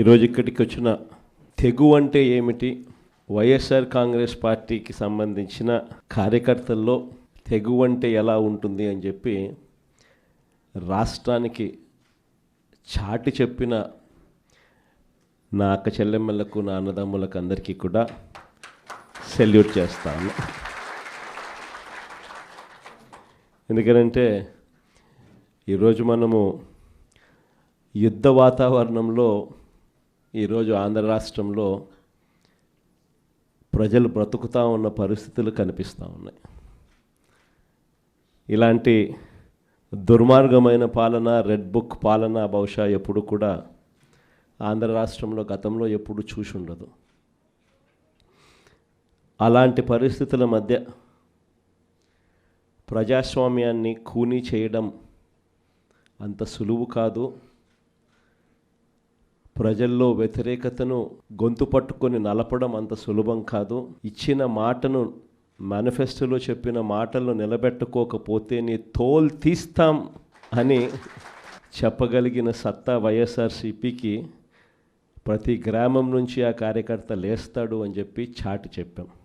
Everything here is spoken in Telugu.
ఈరోజు ఇక్కడికి వచ్చిన తెగువ అంటే ఏమిటి, వైఎస్ఆర్ కాంగ్రెస్ పార్టీకి సంబంధించిన కార్యకర్తల్లో తెగువ అంటే ఎలా ఉంటుంది అని చెప్పి రాష్ట్రానికి చాటి చెప్పిన నా అక్క చెల్లెమ్మలకు, నా అన్నదమ్ములకు అందరికీ కూడా సెల్యూట్ చేస్తాను. ఎందుకంటే ఈరోజు మనము యుద్ధ వాతావరణంలో ఈరోజు ఆంధ్ర రాష్ట్రంలో ప్రజలు బ్రతుకుతూ ఉన్న పరిస్థితులు కనిపిస్తూ ఉన్నాయి. ఇలాంటి దుర్మార్గమైన పాలన, రెడ్ బుక్ పాలన బహుశా ఎప్పుడు కూడా ఆంధ్ర రాష్ట్రంలో గతంలో ఎప్పుడు చూసి ఉండదు. అలాంటి పరిస్థితుల మధ్య ప్రజాస్వామ్యాన్ని ఖూనీ చేయడం అంత సులువు కాదు. ప్రజల్లో వ్యతిరేకతను గొంతు పట్టుకొని నలపడం అంత సులభం కాదు. ఇచ్చిన మాటను, మేనిఫెస్టోలో చెప్పిన మాటలను నిలబెట్టుకోకపోతే నీ తోలు తీస్తాం అని చెప్పగలిగిన సత్తా వైఎస్ఆర్సీపీకి ప్రతి గ్రామం నుంచి ఆ కార్యకర్త లేస్తాడు అని చెప్పి చాటి చెప్పాం.